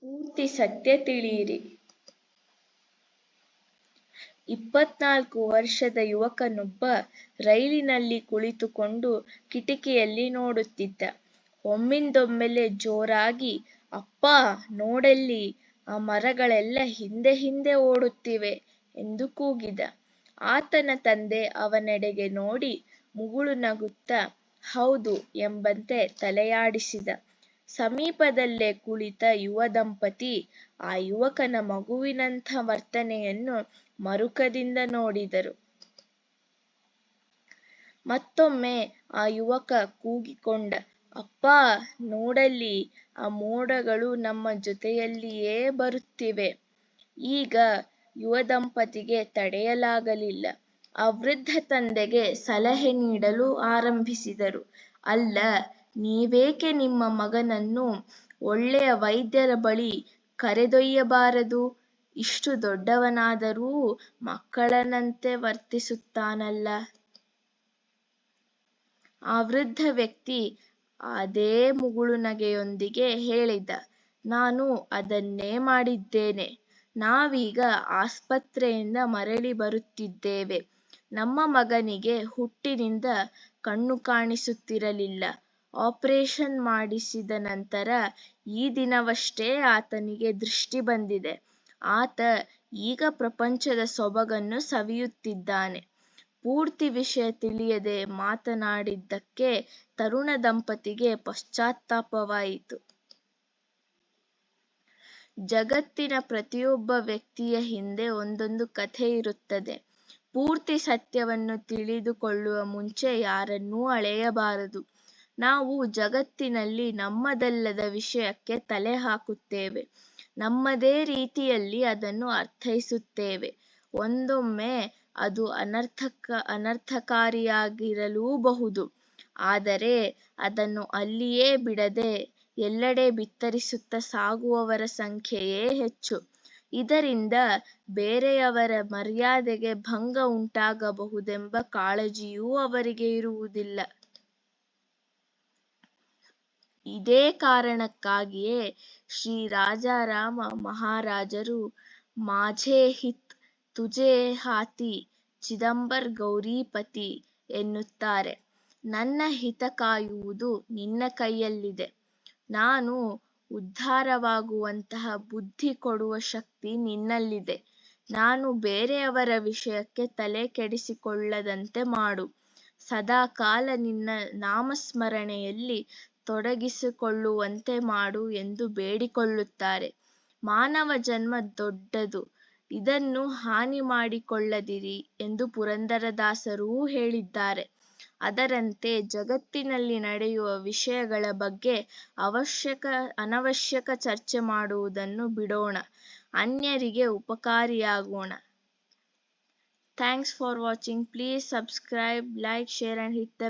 ಪೂರ್ತಿ ಸತ್ಯ ತಿಳಿಯಿರಿ. 24 ವರ್ಷದ ಯುವಕನೊಬ್ಬ ರೈಲಿನಲ್ಲಿ ಕುಳಿತುಕೊಂಡು ಕಿಟಕಿಯಲ್ಲಿ ನೋಡುತ್ತಿದ್ದ. ಒಮ್ಮಿಂದೊಮ್ಮೆಲೆ ಜೋರಾಗಿ, ಅಪ್ಪಾ ನೋಡಲ್ಲಿ, ಆ ಮರಗಳೆಲ್ಲ ಹಿಂದೆ ಹಿಂದೆ ಓಡುತ್ತಿವೆ ಎಂದು ಕೂಗಿದ. ಆತನ ತಂದೆ ಅವನೆಡೆಗೆ ನೋಡಿ ಮುಗುಳು ನಗುತ್ತಾ ಹೌದು ಎಂಬಂತೆ ತಲೆಯಾಡಿಸಿದ. ಸಮೀಪದಲ್ಲೇ ಕುಳಿತ ಯುವ ದಂಪತಿ ಆ ಯುವಕನ ಮಗುವಿನಂಥ ವರ್ತನೆಯನ್ನು ಮರುಕದಿಂದ ನೋಡಿದರು. ಮತ್ತೊಮ್ಮೆ ಆ ಯುವಕ ಕೂಗಿಕೊಂಡ, ಅಪ್ಪಾ ನೋಡಲ್ಲಿ, ಆ ಮೋಡಗಳು ನಮ್ಮ ಜೊತೆಯಲ್ಲಿಯೇ ಬರುತ್ತಿವೆ. ಈಗ ಯುವ ದಂಪತಿಗೆ ತಡೆಯಲಾಗಲಿಲ್ಲ. ಆ ವೃದ್ಧ ತಂದೆಗೆ ಸಲಹೆ ನೀಡಲು ಆರಂಭಿಸಿದರು. ಅಲ್ಲ, ನೀವೇಕೆ ನಿಮ್ಮ ಮಗನನ್ನು ಒಳ್ಳೆಯ ವೈದ್ಯರ ಬಳಿ ಕರೆದೊಯ್ಯಬಾರದು? ಇಷ್ಟು ದೊಡ್ಡವನಾದರೂ ಮಕ್ಕಳನಂತೆ ವರ್ತಿಸುತ್ತಾನಲ್ಲ. ಆ ವೃದ್ಧ ವ್ಯಕ್ತಿ ಅದೇ ಮುಗುಳುನಗೆಯೊಂದಿಗೆ ಹೇಳಿದ, ನಾನು ಅದನ್ನೇ ಮಾಡಿದ್ದೇನೆ. ನಾವೀಗ ಆಸ್ಪತ್ರೆಯಿಂದ ಮರಳಿ ಬರುತ್ತಿದ್ದೇವೆ. ನಮ್ಮ ಮಗನಿಗೆ ಹುಟ್ಟಿನಿಂದ ಕಣ್ಣು ಕಾಣಿಸುತ್ತಿರಲಿಲ್ಲ. ಆಪರೇಷನ್ ಮಾಡಿಸಿದ ನಂತರ ಈ ದಿನವಷ್ಟೇ ಆತನಿಗೆ ದೃಷ್ಟಿ ಬಂದಿದೆ. ಆತ ಈಗ ಪ್ರಪಂಚದ ಸೊಬಗನ್ನು ಸವಿಯುತ್ತಿದ್ದಾನೆ. ಪೂರ್ತಿ ವಿಷಯ ತಿಳಿಯದೆ ಮಾತನಾಡಿದ್ದಕ್ಕೆ ತರುಣ ದಂಪತಿಗೆ ಪಶ್ಚಾತ್ತಾಪವಾಯಿತು. ಜಗತ್ತಿನ ಪ್ರತಿಯೊಬ್ಬ ವ್ಯಕ್ತಿಯ ಹಿಂದೆ ಒಂದೊಂದು ಕಥೆ ಇರುತ್ತದೆ. ಪೂರ್ತಿ ಸತ್ಯವನ್ನು ತಿಳಿದುಕೊಳ್ಳುವ ಮುಂಚೆ ಯಾರನ್ನೂ ಅಳೆಯಬಾರದು. ನಾವು ಜಗತ್ತಿನಲ್ಲಿ ನಮ್ಮದಲ್ಲದ ವಿಷಯಕ್ಕೆ ತಲೆ ಹಾಕುತ್ತೇವೆ. ನಮ್ಮದೇ ರೀತಿಯಲ್ಲಿ ಅದನ್ನು ಅರ್ಥೈಸುತ್ತೇವೆ. ಒಂದೊಮ್ಮೆ ಅದು ಅನರ್ಥಕಾರಿಯಾಗಿರಲೂಬಹುದು. ಆದರೆ ಅದನ್ನು ಅಲ್ಲಿಯೇ ಬಿಡದೆ ಎಲ್ಲೆಡೆ ಬಿತ್ತರಿಸುತ್ತಾ ಸಾಗುವವರ ಸಂಖ್ಯೆಯೇ ಹೆಚ್ಚು. ಇದರಿಂದ ಬೇರೆಯವರ ಮರ್ಯಾದೆಗೆ ಭಂಗ ಉಂಟಾಗಬಹುದೆಂಬ ಕಾಳಜಿಯೂ ಅವರಿಗೆ ಇರುವುದಿಲ್ಲ. ಇದೇ ಕಾರಣಕ್ಕಾಗಿಯೇ ಶ್ರೀ ರಾಜಾರಾಮ ಮಹಾರಾಜರು ಮಾಝೇ ಹಿತ್ ತುಜೇ ಹಾತಿ ಚಿದಂಬರ್ ಗೌರೀಪತಿ ಎನ್ನುತ್ತಾರೆ. ನನ್ನ ಹಿತ ಕಾಯುವುದು ನಿನ್ನ ಕೈಯಲ್ಲಿದೆ. ನಾನು ಉದ್ಧಾರವಾಗುವಂತಹ ಬುದ್ಧಿ ಕೊಡುವ ಶಕ್ತಿ ನಿನ್ನಲ್ಲಿದೆ. ನಾನು ಬೇರೆಯವರ ವಿಷಯಕ್ಕೆ ತಲೆ ಕೆಡಿಸಿಕೊಳ್ಳದಂತೆ ಮಾಡು. ಸದಾ ಕಾಲ ನಿನ್ನ ನಾಮಸ್ಮರಣೆಯಲ್ಲಿ ತೊಡಗಿಸಿಕೊಳ್ಳುವಂತೆ ಮಾಡು ಎಂದು ಬೇಡಿಕೊಳ್ಳುತ್ತಾರೆ. ಮಾನವ ಜನ್ಮ ದೊಡ್ಡದು, ಇದನ್ನು ಹಾನಿ ಮಾಡಿಕೊಳ್ಳದಿರಿ ಎಂದು ಪುರಂದರದಾಸರೂ ಹೇಳಿದ್ದಾರೆ. ಅದರಂತೆ ಜಗತ್ತಿನಲ್ಲಿ ನಡೆಯುವ ವಿಷಯಗಳ ಬಗ್ಗೆ ಅನವಶ್ಯಕ ಚರ್ಚೆ ಮಾಡುವುದನ್ನು ಬಿಡೋಣ. ಅನ್ಯರಿಗೆ ಉಪಕಾರಿಯಾಗೋಣ. Thanks for watching. Please subscribe, like, share and hit the